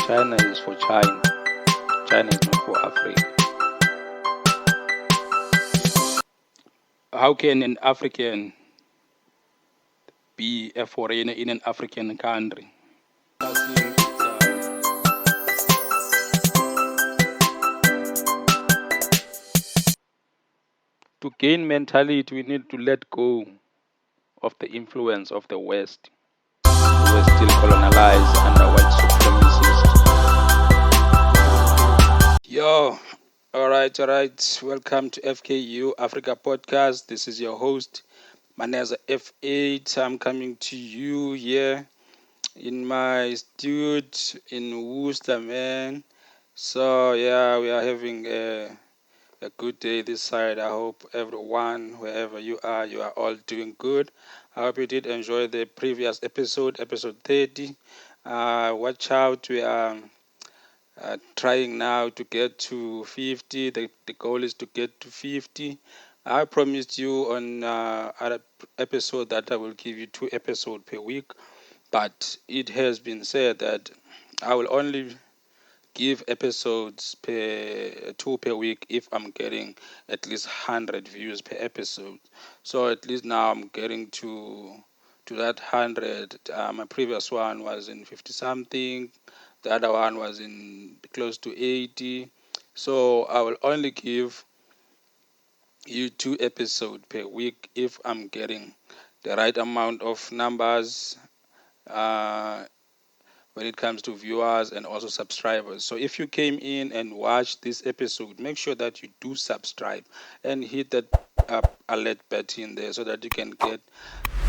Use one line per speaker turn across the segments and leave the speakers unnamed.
China is for China. China is not for Africa. How can an African be a foreigner in an African country? To gain mentality, we need to let go of the influence of the West, who were still colonized under white supremacists. Yo, all right. Welcome to FKU Africa Podcast. This is your host, Maneza F8. I'm coming to you here in my studio in Worcester, man. So, yeah, we are having a good day this side. I hope everyone, wherever you are all doing good. I hope you did enjoy the previous episode 30. Watch out, we are trying now to get to 50. The goal is to get to 50. I promised you on other episode that I will give you 2 episodes per week, but it has been said that I will only give episodes per 2 per week if I'm getting at least 100 views per episode. So at least now I'm getting to that 100. My previous one was in 50 something. The other one was in close to 80. So I will only give you 2 episodes per week if I'm getting the right amount of numbers when it comes to viewers and also subscribers. So if you came in and watched this episode, make sure that you do subscribe and hit that alert button there so that you can get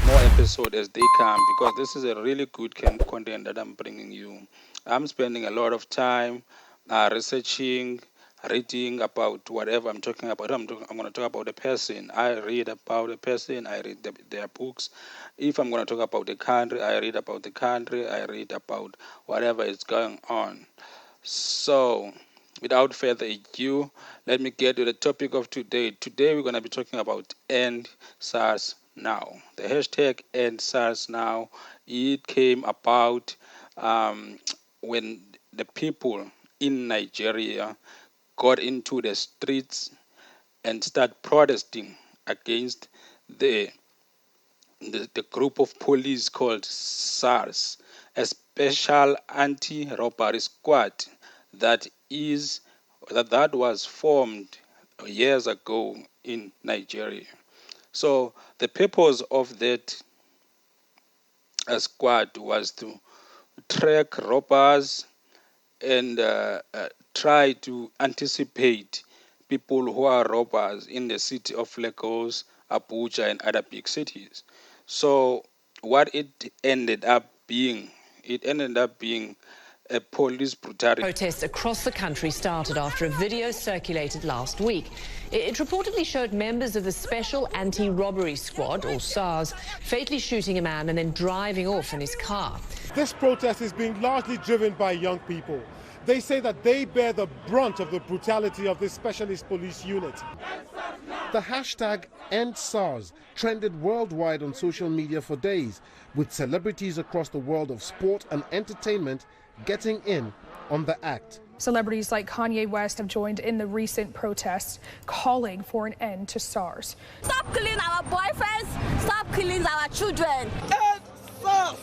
more episodes as they come, because this is a really good content that I'm bringing you. I'm spending a lot of time researching, reading about whatever I'm talking about. I'm going to talk about a person. I read about a person. I read their books. If I'm going to talk about the country, I read about the country. I read about whatever is going on. So, without further ado, let me get to the topic of today. Today, we're going to be talking about EndSARS now. The hashtag EndSARS now, it came about when the people in Nigeria got into the streets and start protesting against the group of police called SARS, a special anti-robbery squad that was formed years ago in Nigeria. So the purpose of that squad was to track robbers and try to anticipate people who are robbers in the city of Lagos, Abuja, and other big cities. So what it ended up being a police brutality.
Protests across the country started after a video circulated last week. It reportedly showed members of the Special Anti-Robbery Squad, or SARS, fatally shooting a man and then driving off in his car.
This protest is being largely driven by young people. They say that they bear the brunt of the brutality of this specialist police unit. The hashtag EndSARS trended worldwide on social media for days, with celebrities across the world of sport and entertainment getting in on the act.
Celebrities like Kanye West have joined in the recent protests, calling for an end to SARS.
Stop killing our boyfriends, stop killing our children.
End SARS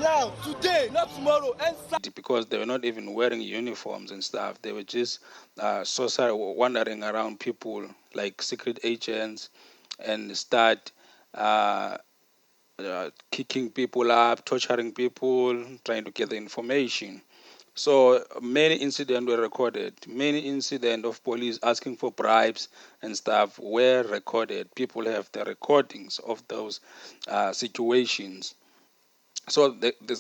now, today, not tomorrow. End SARS.
Because they were not even wearing uniforms and stuff. They were just wandering around people like secret agents and start kicking people up, torturing people, trying to get the information. So many incidents were recorded. Many incidents of police asking for bribes and stuff were recorded. People have the recordings of those situations. So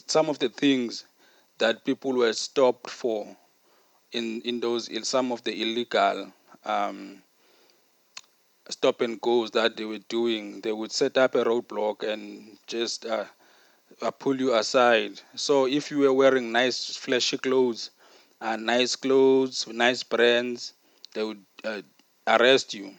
some of the things that people were stopped for in some of the illegal stop and goes that they were doing, they would set up a roadblock and just pull you aside. So if you were wearing nice flashy clothes, nice brands, they would arrest you.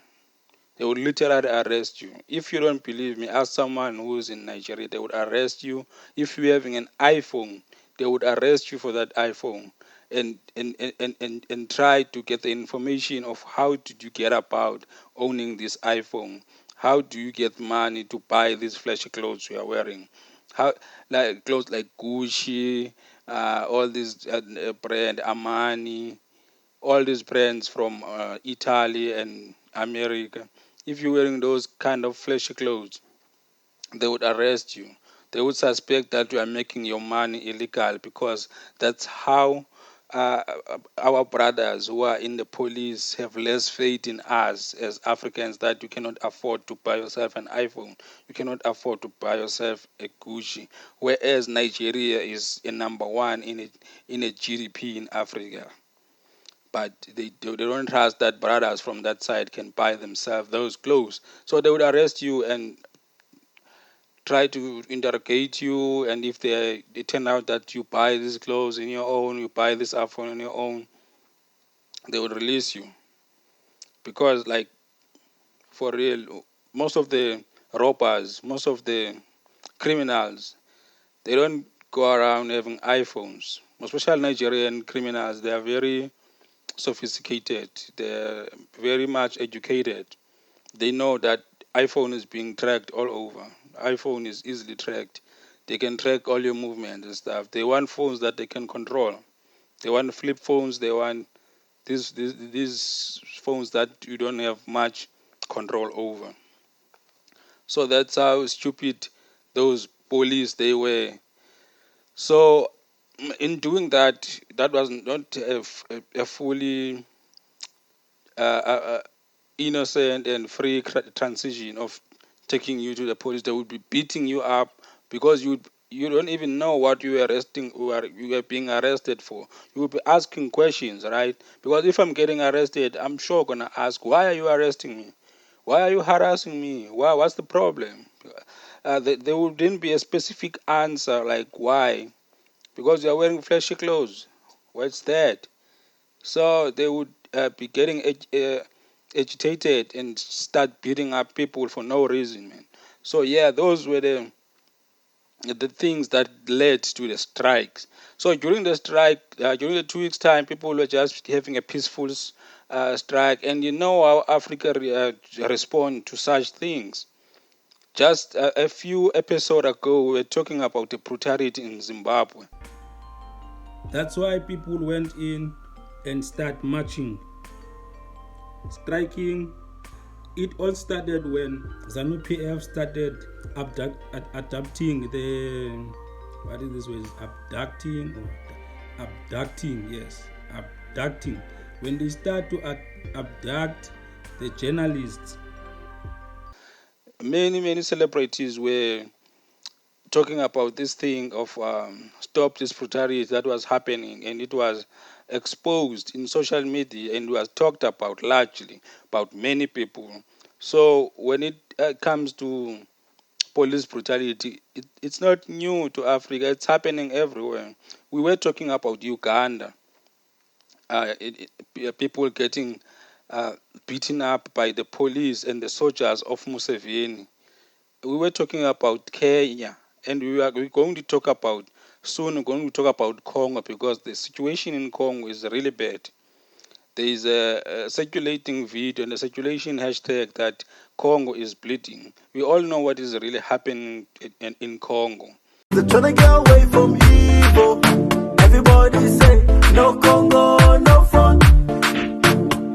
They would literally arrest you. If you don't believe me, ask someone who's in Nigeria. They would arrest you. If you're having an iPhone would arrest you for that iPhone and try to get the information of how did you get about owning this iPhone. How do you get money to buy these flashy clothes you are wearing? How, like clothes like Gucci, all these brand Armani, all these brands from Italy and America. If you're wearing those kind of flashy clothes, they would arrest you. They would suspect that you are making your money illegal, because that's how uh, our brothers who are in the police have less faith in us as Africans, that you cannot afford to buy yourself an iPhone. You cannot afford to buy yourself a Gucci. Whereas Nigeria is a number one in a GDP in Africa. But they don't trust that brothers from that side can buy themselves those clothes. So they would arrest you and try to interrogate you, and if they turn out that you buy these clothes in your own, you buy this iPhone on your own, they would release you. Because, like, for real, most of the robbers, most of the criminals, they don't go around having iPhones. Especially Nigerian criminals, they are very sophisticated, they're very much educated. They know that iPhone is being tracked all over. iPhone is easily tracked. They can track all your movement and stuff. They want phones that they can control. They want flip phones. They want these phones that you don't have much control over. So that's how stupid those police they were. So in doing that, that was not a fully innocent and free transition of taking you to the police. They would be beating you up because you don't even know what you were being arrested for. You will be asking questions, right? Because if I'm getting arrested, I'm sure gonna ask, why are you arresting me? Why are you harassing me? What's the problem? There wouldn't be a specific answer like why, because you're wearing flashy clothes. What's that? So they would be getting agitated and start beating up people for no reason, man. So yeah, those were the things that led to the strikes. So during the strike, during the 2 weeks time, people were just having a peaceful strike, and you know how Africa respond to such things. Just a few episodes ago, we were talking about the brutality in Zimbabwe.
That's why people went in and start marching, striking. It all started when ZANU-PF started adapting the, what is this word? Abducting. When they start to abduct the journalists.
Many celebrities were talking about this thing of stop this brutality that was happening, and it was exposed in social media and was talked about largely about many people. So when it comes to police brutality, it's not new to Africa. It's happening everywhere. We were talking about Uganda, people getting beaten up by the police and the soldiers of Museveni. We were talking about Kenya, and we're going to talk about soon. We're going to talk about Congo, because the situation in Congo is really bad. There is a circulating video and a circulation hashtag that Congo is bleeding. We all know what is really happening in Congo.
They're trying to get away from evil. Everybody say, no Congo, no fun.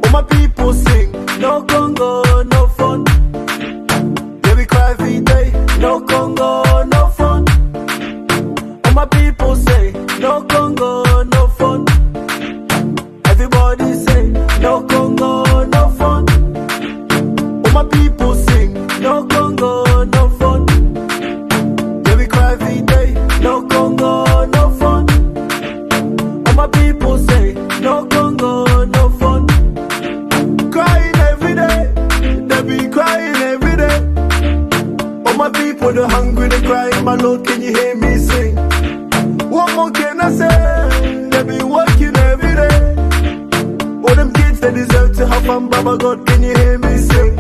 All my people sing, no Congo, no fun. Yeah, we cry every day, no Congo, no fun. All my people say, no Congo, no fun. Everybody say, no Congo, no fun. All my people sing, no Congo, no fun. Yeah, we cry every day, no Congo, no fun. All my people say, no Congo, no fun. Crying every day, they be crying every day. All my people, they're hungry, they crying, my Lord, can you hear me sing? What more can I say? They be working every day. All them kids, they deserve to have fun, Baba God, can you hear me sing?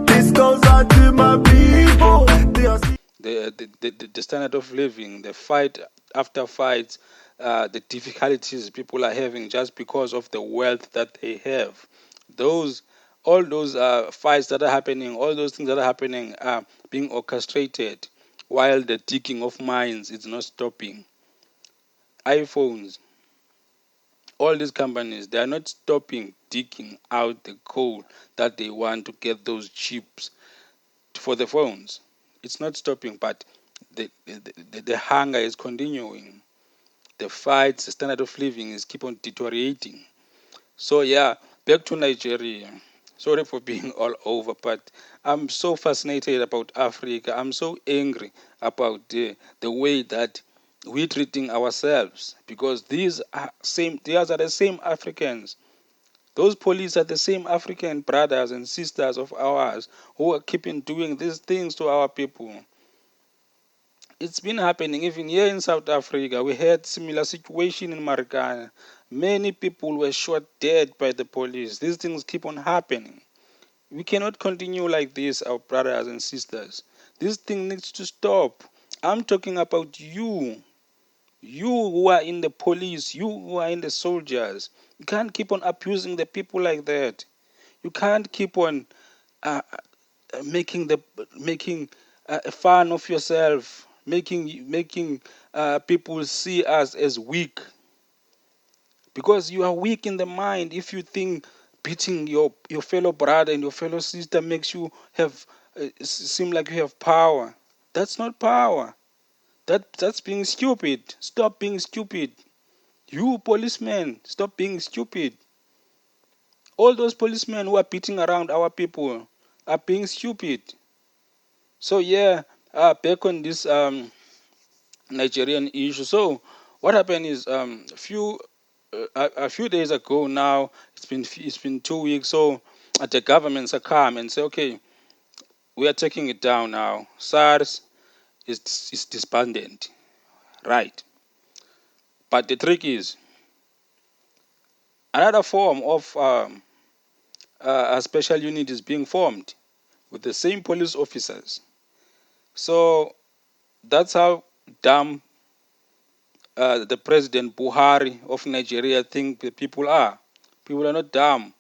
This goes out to my people. They are
the standard of living, the fight after fights, the difficulties people are having just because of the wealth that they have. All those fights that are happening, all those things that are happening are being orchestrated while the digging of mines is not stopping. iPhones, all these companies, they are not stopping digging out the coal that they want to get those chips for the phones. It's not stopping, but the hunger is continuing. The fights, the standard of living is keep on deteriorating. So yeah, back to Nigeria. Sorry for being all over, but I'm so fascinated about Africa. I'm so angry about the way that we're treating ourselves, because these are the same Africans. Those police are the same African brothers and sisters of ours who are keeping doing these things to our people. It's been happening even here in South Africa. We had similar situation in Marikana. Many people were shot dead by the police. These things keep on happening. We cannot continue like this, our brothers and sisters. This thing needs to stop. I'm talking about you. You who are in the police, you who are in the soldiers. You can't keep on abusing the people like that. You can't keep on uh, making fun of yourself, making people see us as weak, because you are weak in the mind if you think beating your fellow brother and your fellow sister makes you have seem like you have power. That's not power. That's being stupid. Stop being stupid. You policemen, stop being stupid. All those policemen who are beating around our people are being stupid. So yeah, back on this Nigerian issue. So what happened is a few days ago now. It's been 2 weeks. So the governments are come and say, okay, we are taking it down now. SARS is disbanded, right? But the trick is another form of a special unit is being formed with the same police officers. So that's how dumb the President Buhari of Nigeria think the people are. People are not dumb.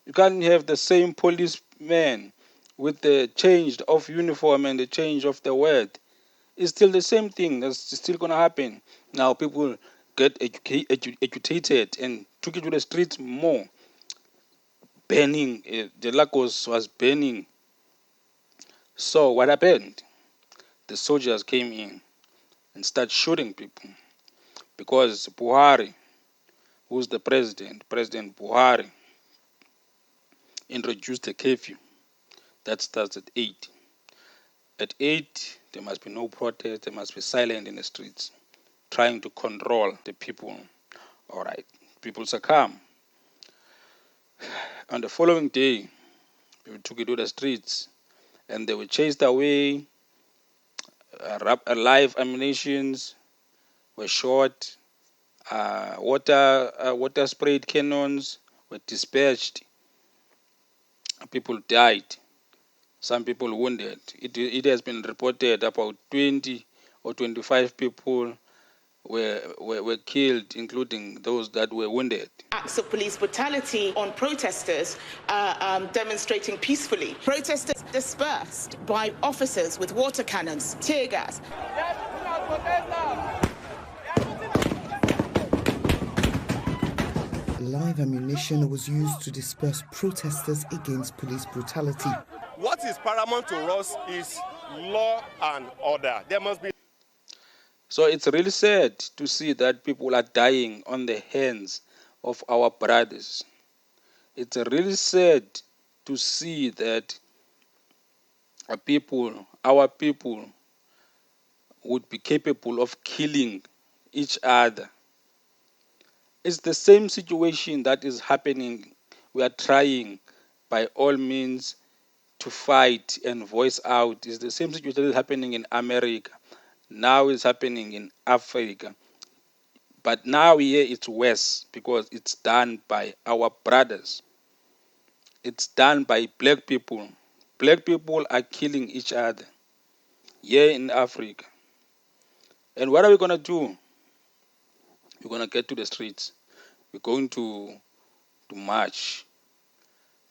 You can't have the same policeman with the change of uniform and the change of the word. It's still the same thing. That's still going to happen. Now people get educated and took it to the streets more. Burning, the Lagos was burning. So what happened? The soldiers came in and started shooting people because Buhari, who's the president, President Buhari, introduced a curfew that starts at 8. At 8, there must be no protest, there must be silence in the streets, trying to control the people. All right, people succumb. On the following day, people took it to the streets and they were chased away. Live ammunitions were shot. Water sprayed cannons were dispatched. People died. Some people wounded. It has been reported about 20 or 25 people were killed, including those that were wounded.
Acts of police brutality on protesters demonstrating peacefully. Protesters dispersed by officers with water cannons, tear gas.
Live ammunition was used to disperse protesters against police brutality.
What is paramount to us is law and order. There must be.
So it's really sad to see that people are dying on the hands of our brothers. It's really sad to see that our people would be capable of killing each other. It's the same situation that is happening. We are trying by all means to fight and voice out. It's the same situation that is happening in America. Now it's happening in Africa. But now here it's worse because it's done by our brothers. It's done by black people. Black people are killing each other here in Africa. And what are we going to do? We're going to get to the streets. We're going to march,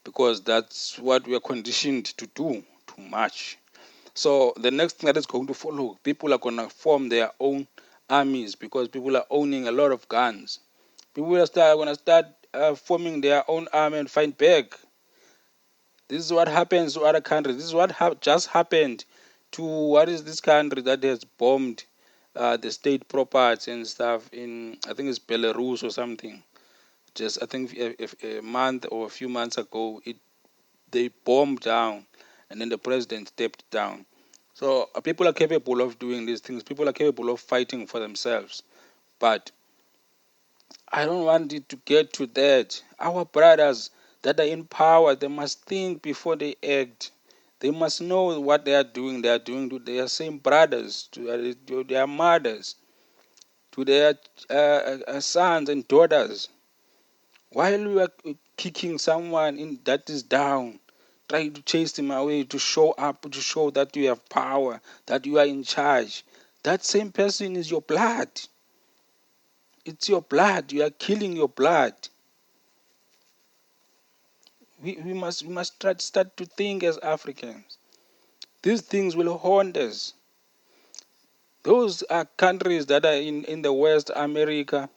because that's what we are conditioned to do, to march. So the next thing that is going to follow, people are going to form their own armies, because people are owning a lot of guns. People are going to start forming their own army and fight back. This is what happens to other countries. This is what just happened to, what is this country that has bombed the state property and stuff in, I think it's Belarus or something. Just, I think if a month or a few months ago, they bombed down, and then the president stepped down. So people are capable of doing these things. People are capable of fighting for themselves. But I don't want it to get to that. Our brothers that are in power, they must think before they act. They must know what they are doing. They are doing to their same brothers, to their mothers, to their sons and daughters. While we are kicking someone in that is down, trying to chase them away, to show up, to show that you have power, that you are in charge, that same person is your blood. It's your blood. You are killing your blood. We must start to think as Africans. These things will haunt us. Those are countries that are in the West, America,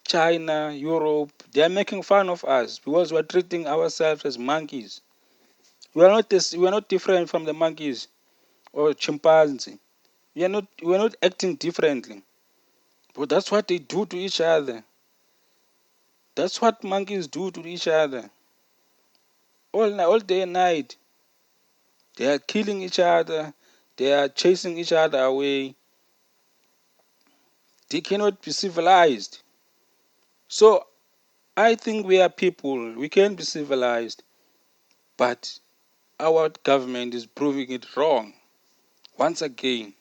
China, Europe. They are making fun of us because we are treating ourselves as monkeys. We are not different from the monkeys or chimpanzee. We are not acting differently. But that's what they do to each other. That's what monkeys do to each other. All day and night. They are killing each other. They are chasing each other away. They cannot be civilized. So I think we are people. We can be civilized. But our government is proving it wrong. Once again,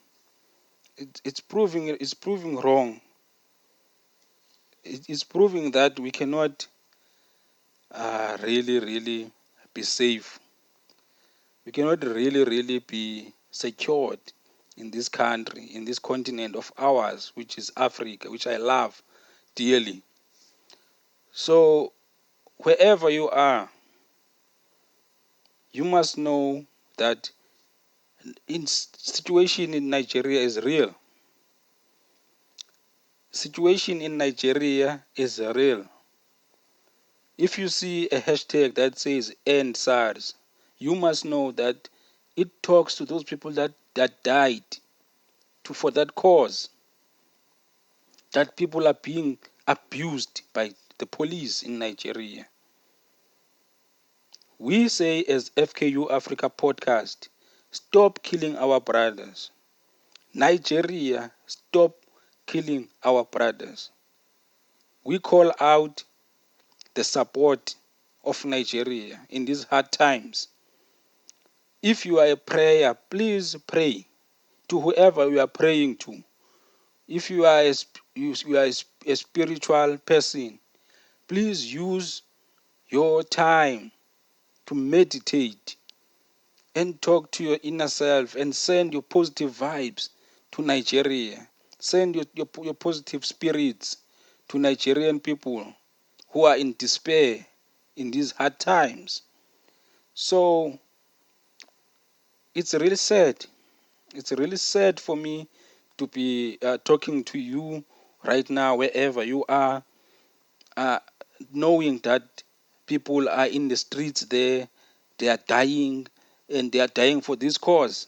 it's proving wrong. It's proving that we cannot really be safe. We cannot really be secured in this country, in this continent of ours, which is Africa, which I love dearly. So wherever you are, you must know that situation in Nigeria is real. Situation in Nigeria is real. If you see a hashtag that says EndSARS, you must know that it talks to those people that died for that cause. That people are being abused by the police in Nigeria. We say as FKU Africa podcast, stop killing our brothers. Nigeria, stop killing our brothers. We call out the support of Nigeria in these hard times. If you are a prayer, please pray to whoever you are praying to. If you are a spiritual person, please use your time to meditate and talk to your inner self and send your positive vibes to Nigeria. Send your positive spirits to Nigerian people who are in despair in these hard times. So it's really sad. It's really sad for me to be talking to you right now, wherever you are, knowing that people are in the streets there, they are dying, and they are dying for this cause.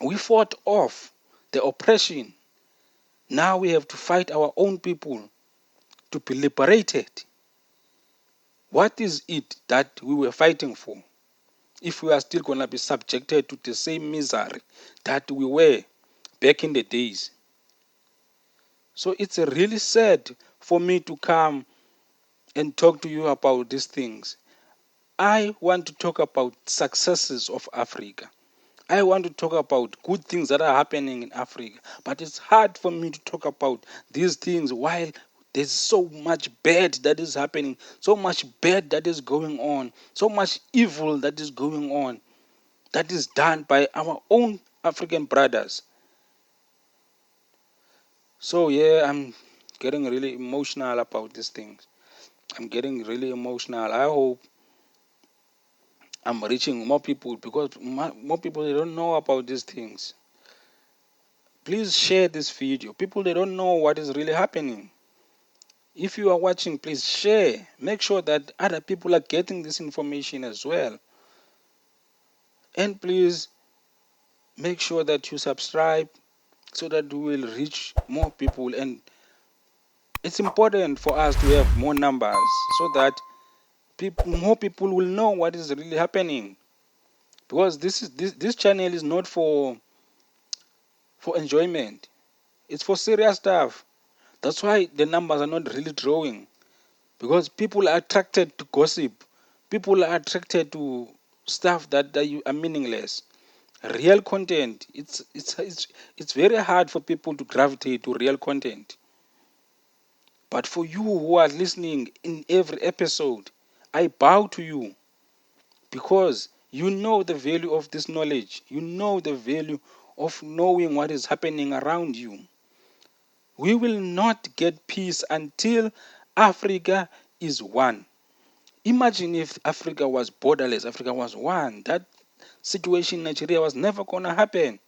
We fought off the oppression. Now we have to fight our own people to be liberated. What is it that we were fighting for if we are still going to be subjected to the same misery that we were back in the days? So it's really sad for me to come and talk to you about these things. I want to talk about successes of Africa. I want to talk about good things that are happening in Africa. But it's hard for me to talk about these things while there's so much bad that is happening, so much bad that is going on, so much evil that is going on, that is done by our own African brothers. So yeah, getting really emotional about these things. I'm getting really emotional. I hope I'm reaching more people, because more people, they don't know about these things. Please share this video. People, they don't know what is really happening. If you are watching, please share. Make sure that other people are getting this information as well. And please make sure that you subscribe so that we will reach more people. And it's important for us to have more numbers so that more people will know what is really happening. Because this channel is not for enjoyment. It's for serious stuff. That's why the numbers are not really growing. Because people are attracted to gossip. People are attracted to stuff that are meaningless. Real content, it's very hard for people to gravitate to real content. But for you who are listening in every episode, I bow to you, because you know the value of this knowledge. You know the value of knowing what is happening around you. We will not get peace until Africa is one. Imagine if Africa was borderless, Africa was one. That situation in Nigeria was never going to happen.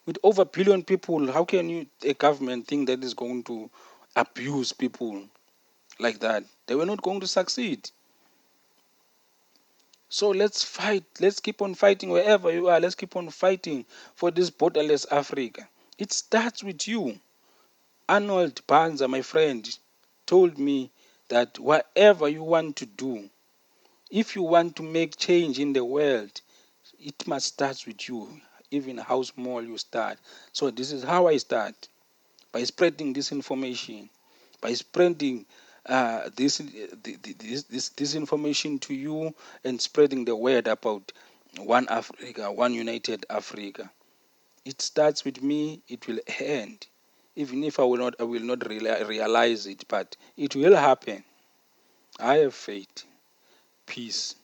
With over a billion people, how can a government think that is going to abuse people like that? They were not going to succeed. So let's fight. Let's keep on fighting wherever you are. Let's keep on fighting for this borderless Africa. It starts with you. Arnold Banza, my friend, told me that whatever you want to do, if you want to make change in the world, it must start with you, even how small you start. So this is how I start, by spreading this information, by spreading this information to you, and spreading the word about one Africa, one united Africa. It starts with me. It will end, even if I will not realize it, but it will happen. I have faith. Peace.